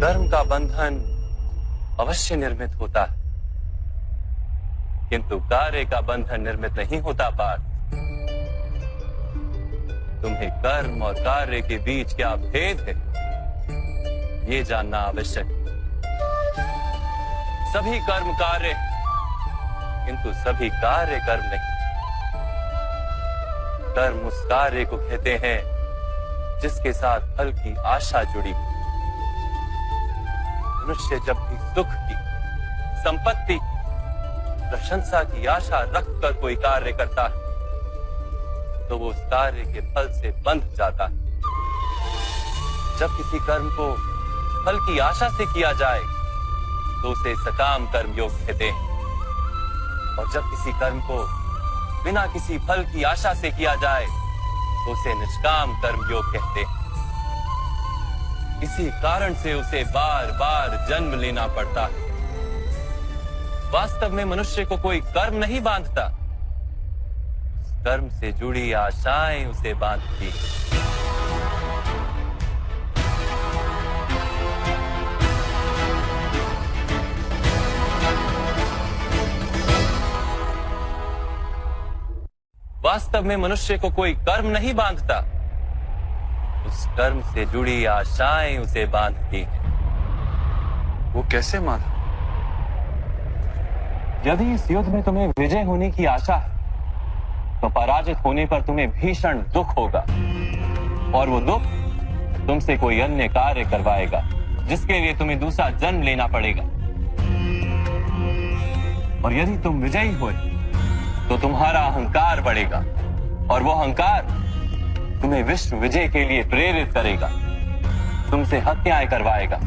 कर्म का बंधन अवश्य निर्मित होता है, किंतु कार्य का बंधन निर्मित नहीं होता पार्थ। तुम्हें कर्म और कार्य के बीच क्या भेद है, ये जानना आवश्यक है। सभी कर्म कार्य, किंतु सभी कार्य कर्म नहीं। कर्म उस कार्य को कहते हैं जिसके साथ फल की आशा जुड़ी। मनुष्य जब भी सुख की, संपत्ति, प्रशंसा की आशा रखकर कोई कार्य करता है तो वो उस कार्य के फल से बंध जाता है। जब किसी कर्म को फल की आशा से किया जाए तो उसे सकाम कर्म योग कहते हैं, और जब किसी कर्म को बिना किसी फल की आशा से किया जाए तो उसे निष्काम कर्म योग कहते हैं। इसी कारण से उसे बार बार जन्म लेना पड़ता है। वास्तव में मनुष्य को कोई कर्म नहीं बांधता, कर्म से जुड़ी आशाएं उसे बांधती हैं। वास्तव में मनुष्य को कोई कर्म नहीं बांधता, उस कर्म से जुड़ी आशाएं उसे बांधती हैं। वो कैसे माधव? यदि इस युद्ध में तुम्हें विजय होने की आशा है तो पराजित होने पर तुम्हें भीषण दुख होगा, और वो दुख तुमसे कोई अन्य कार्य करवाएगा जिसके लिए तुम्हें दूसरा जन्म लेना पड़ेगा। और यदि तुम विजयी हुए तो तुम्हारा अहंकार बढ़ेगा, और वो अहंकार तुम्हें विश्व विजय के लिए प्रेरित करेगा, तुमसे हत्याएं करवाएगा,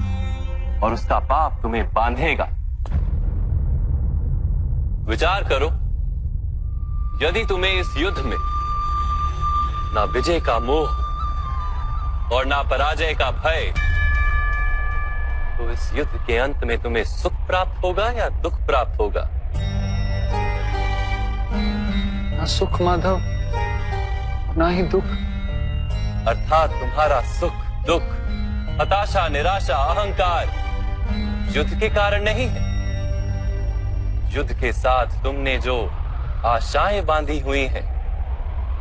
और उसका पाप तुम्हें बांधेगा। विचार करो, यदि तुम्हें इस युद्ध में ना विजय का मोह और ना पराजय का भय, तो इस युद्ध के अंत में तुम्हें सुख प्राप्त होगा या दुख प्राप्त होगा? ना सुख माधव, ना ही दुख। अर्थात तुम्हारा सुख, दुख, हताशा, निराशा, अहंकार युद्ध के कारण नहीं है। युद्ध के साथ तुमने जो आशाएं बांधी हुई हैं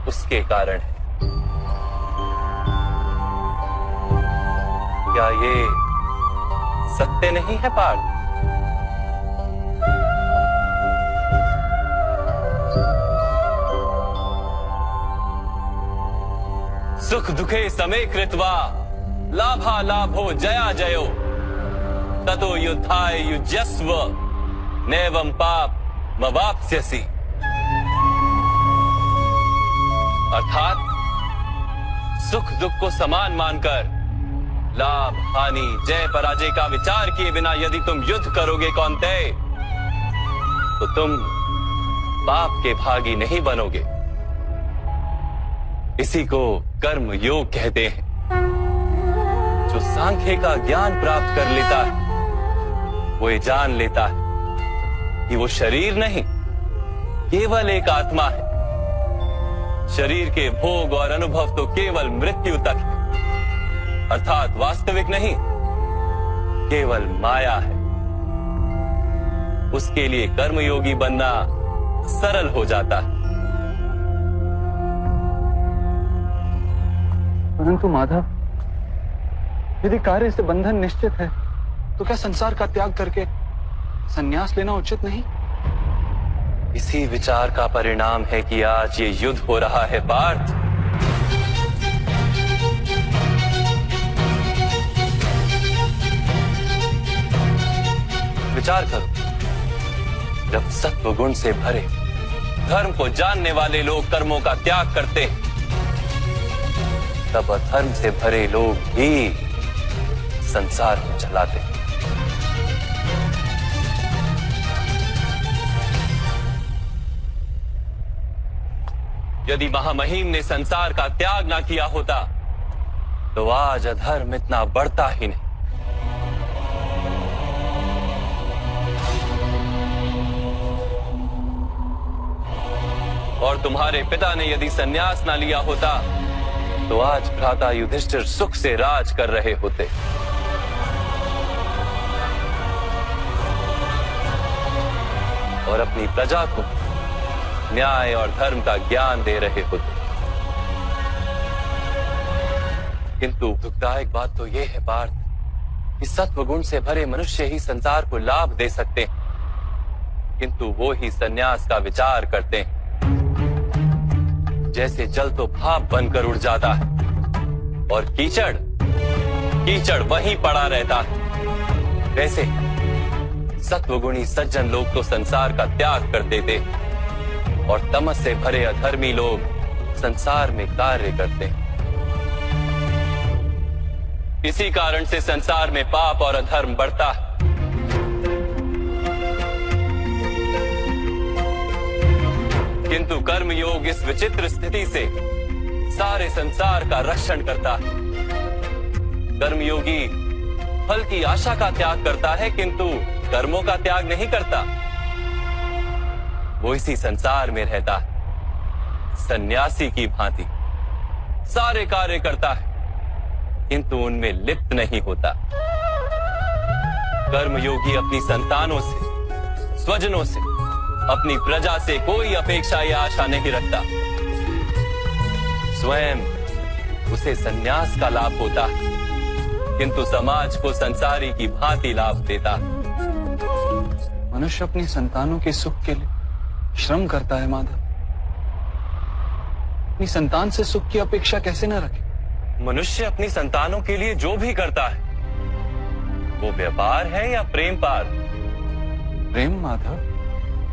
उसके कारण है। क्या ये सत्य नहीं है पार्थ? सुख दुखे समे कृत्वा लाभा लाभो जया जयो ततो युद्धाय युज्यस्व नैवं पाप मवाप्स्यसि। अर्थात सुख दुख को समान मानकर लाभ हानि जय पराजय का विचार किए बिना यदि तुम युद्ध करोगे कौन्तेय, तो तुम पाप के भागी नहीं बनोगे। इसी को कर्म योग कहते हैं। जो सांख्य का ज्ञान प्राप्त कर लेता है वो ये जान लेता है कि वो शरीर नहीं, केवल एक आत्मा है। शरीर के भोग और अनुभव तो केवल मृत्यु तक है, अर्थात वास्तविक नहीं, केवल माया है। उसके लिए कर्मयोगी बनना सरल हो जाता है। परंतु माधव, यदि कार्य से बंधन निश्चित है तो क्या संसार का त्याग करके संन्यास लेना उचित नहीं? इसी विचार का परिणाम है कि आज ये युद्ध हो रहा है पार्थ। विचार करो, जब सत्व गुण से भरे धर्म को जानने वाले लोग कर्मों का त्याग करते हैं, तब अधर्म से भरे लोग भी संसार को चलाते हैं। यदि महामहिम ने संसार का त्याग ना किया होता तो आज अधर्म इतना बढ़ता ही नहीं। और तुम्हारे पिता ने यदि संन्यास ना लिया होता तो आज भ्राता युधिष्ठिर सुख से राज कर रहे होते। और अपनी प्रजा को न्याय और धर्म का ज्ञान दे रहे होते। किंतु दुखदायक बात तो यह है पार्थ कि सत्व गुण से भरे मनुष्य ही संसार को लाभ दे सकते हैं, किंतु वो ही संन्यास का विचार करते हैं। जैसे जल तो भाप बनकर उड़ जाता है और कीचड़ वहीं पड़ा रहता है, वैसे सत्वगुणी सज्जन लोग तो संसार का त्याग कर देते और तमस से भरे अधर्मी लोग संसार में कार्य करते हैं। इसी कारण से संसार में पाप और अधर्म बढ़ता है। किंतु कर्म योग इस विचित्र स्थिति से सारे संसार का रक्षण करता है। कर्मयोगी फल की आशा का त्याग करता है, किंतु कर्मों का त्याग नहीं करता। वो इसी संसार में रहता है, सन्यासी की भांति सारे कार्य करता है, किंतु उनमें लिप्त नहीं होता। कर्मयोगी अपनी संतानों से, स्वजनों से, अपनी प्रजा से कोई अपेक्षा या आशा नहीं रखता। स्वयं उसे संन्यास का लाभ होता है, किंतु समाज को संसारी की भांति लाभ देता। मनुष्य अपनी संतानों के सुख के लिए श्रम करता है माधव। अपनी संतान से सुख की अपेक्षा कैसे न रखे? मनुष्य अपनी संतानों के लिए जो भी करता है वो व्यापार है या प्रेम पार? प्रेम माधव।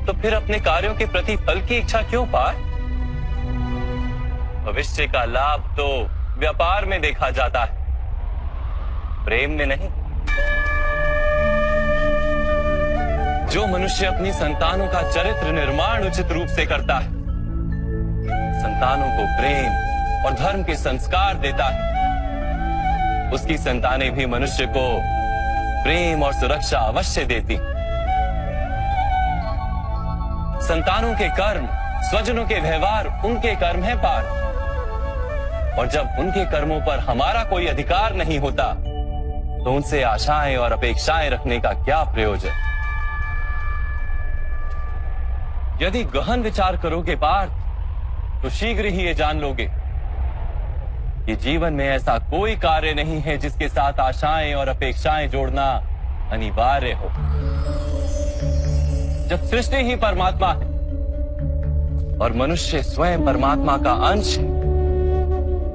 तो फिर अपने कार्यों के प्रति फल की इच्छा क्यों पार? भविष्य का लाभ तो व्यापार में देखा जाता है, प्रेम में नहीं। जो मनुष्य अपनी संतानों का चरित्र निर्माण उचित रूप से करता है, संतानों को प्रेम और धर्म के संस्कार देता है, उसकी संतानें भी मनुष्य को प्रेम और सुरक्षा अवश्य देती। संतानों के कर्म, स्वजनों के व्यवहार उनके कर्म है पार, और जब उनके कर्मों पर हमारा कोई अधिकार नहीं होता तो उनसे आशाएं और अपेक्षाएं रखने का क्या प्रयोजन? यदि गहन विचार करोगे पार्थ, तो शीघ्र ही ये जान लोगे कि जीवन में ऐसा कोई कार्य नहीं है जिसके साथ आशाएं और अपेक्षाएं जोड़ना अनिवार्य हो। जब सृष्टि ही परमात्मा है और मनुष्य स्वयं परमात्मा का अंश है,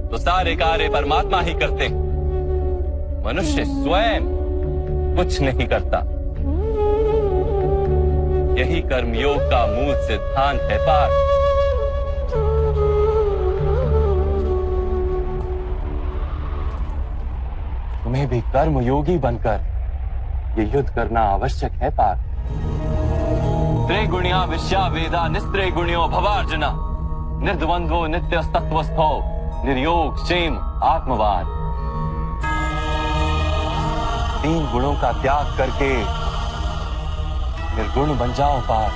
तो सारे कार्य परमात्मा ही करते हैं। मनुष्य स्वयं कुछ नहीं करता। यही कर्मयोग का मूल सिद्धांत है पार्थ। तुम्हें भी कर्मयोगी बनकर ये युद्ध करना आवश्यक है पार्थ। त्रिगुणिया विश्या वेदा निस्त्रिगुण्यो भवार्जुना, निर्द्वंद्वो नित्यस्तत्वस्थो निर्योग क्षेम आत्मवान। 3 गुणों का त्याग करके निर्गुण बन जाओ पार्थ।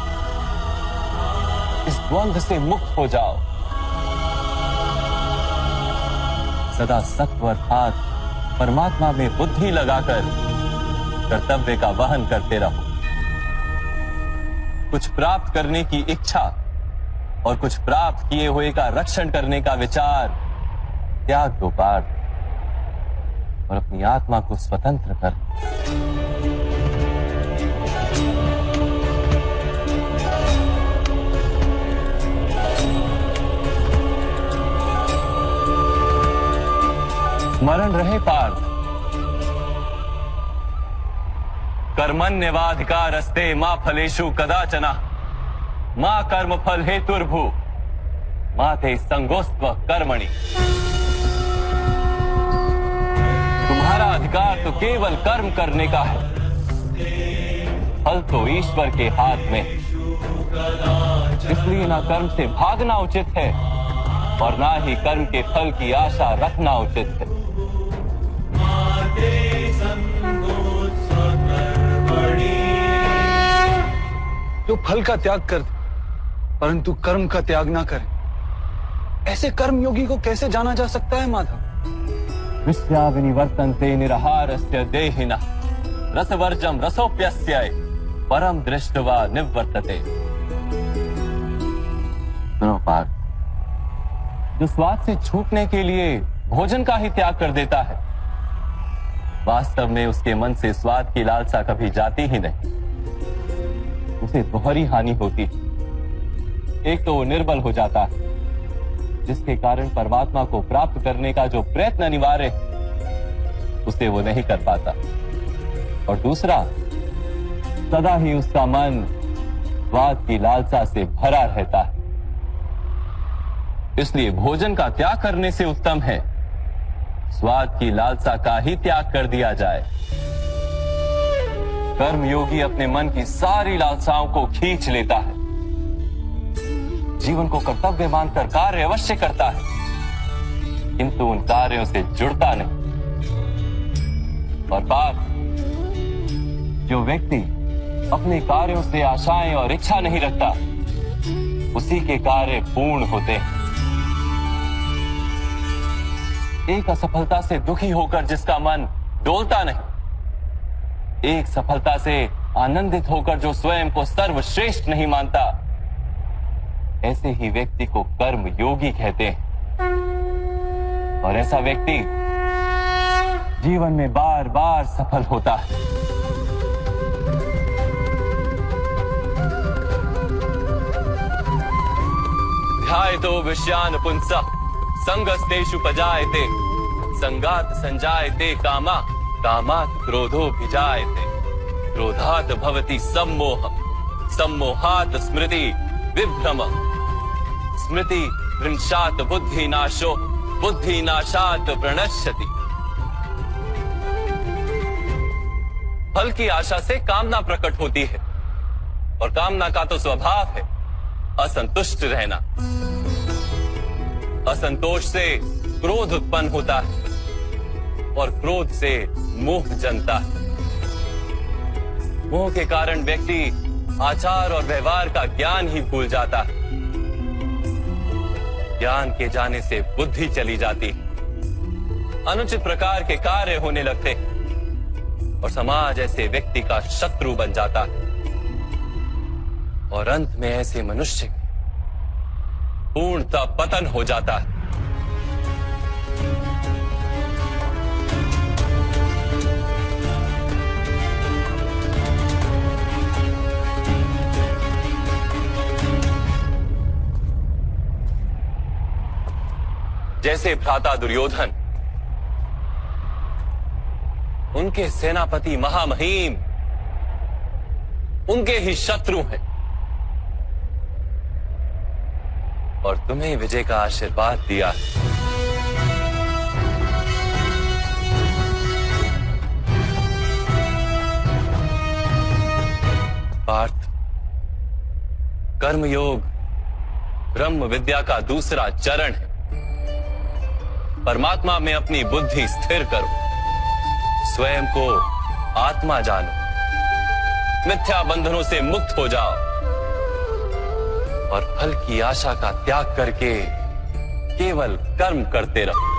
इस द्वंद्व से मुक्त हो जाओ। सदा सत्व अर्थात परमात्मा में बुद्धि लगाकर कर्तव्य का वहन करते रहो। कुछ प्राप्त करने की इच्छा और कुछ प्राप्त किए हुए का रक्षण करने का विचार त्याग दो पार्थ, और अपनी आत्मा को स्वतंत्र कर। स्मरण रहे पार्थ, कर्मण्यवाधिकारस्ते मा फलेषु कदाचन मा कर्म फल हेतुर्भु मा ते संगोस्त्व कर्मणि। तुम्हारा अधिकार तो केवल कर्म करने का है, फल तो ईश्वर के हाथ में। इसलिए ना कर्म से भागना उचित है और ना ही कर्म के फल की आशा रखना उचित है। जो फल का त्याग कर परंतु कर्म का त्याग ना करे, ऐसे कर्मयोगी को कैसे जाना जा सकता है माधव? विश्या विनिवर्तन्ते निराहारस्य देहिनः रसवर्जम रसोप्यस्य परम दृष्टवा निवर्तते। सुनो पार्थ, जो स्वाद से छूटने के लिए भोजन का ही त्याग कर देता है, वास्तव में उसके मन से स्वाद की लालसा कभी जाती ही नहीं। उसे दोहरी हानि होती है। एक तो वो निर्बल हो जाता है, जिसके कारण परमात्मा को प्राप्त करने का जो प्रयत्न अनिवार्य है उसे वो नहीं कर पाता, और दूसरा, सदा ही उसका मन स्वाद की लालसा से भरा रहता है। इसलिए भोजन का त्याग करने से उत्तम है स्वाद की लालसा का ही त्याग कर दिया जाए। कर्मयोगी अपने मन की सारी लालसाओं को खींच लेता है, जीवन को कर्तव्य मानकर कार्य अवश्य करता है, किंतु उन कार्यों से जुड़ता नहीं। और बात, जो व्यक्ति अपने कार्यों से आशाएं और इच्छा नहीं रखता, उसी के कार्य पूर्ण होते हैं। एक असफलता से दुखी होकर जिसका मन डोलता नहीं, एक सफलता से आनंदित होकर जो स्वयं को सर्वश्रेष्ठ नहीं मानता, ऐसे ही व्यक्ति को कर्म योगी कहते हैं। और ऐसा व्यक्ति जीवन में बार बार सफल होता है। ध्यायतो विषयान पुंसः संगस्तेषु पजायते, संगात संजायते कामा, कामात् क्रोधोऽभिजायते, क्रोधात् भवति सम्मोहः, सम्मोहात् स्मृति विभ्रमः, स्मृति भ्रंशात् बुद्धिनाशो, बुद्धिनाशात् प्रणश्यति। फल की आशा से कामना प्रकट होती है, और कामना का तो स्वभाव है असंतुष्ट रहना। असंतोष से क्रोध उत्पन्न होता है, और क्रोध से मोह जन्मता है। मोह के कारण व्यक्ति आचार और व्यवहार का ज्ञान ही भूल जाता है। ज्ञान के जाने से बुद्धि चली जाती है, अनुचित प्रकार के कार्य होने लगते हैं, और समाज ऐसे व्यक्ति का शत्रु बन जाता है। और अंत में ऐसे मनुष्य पूर्णतः पतन हो जाता है। जैसे भ्राता दुर्योधन, उनके सेनापति महामहिम उनके ही शत्रु हैं, और तुम्हें विजय का आशीर्वाद दिया। पार्थ, कर्मयोग ब्रह्म विद्या का दूसरा चरण है। परमात्मा में अपनी बुद्धि स्थिर करो, स्वयं को आत्मा जानो, मिथ्या बंधनों से मुक्त हो जाओ, और फल की आशा का त्याग करके केवल कर्म करते रहो।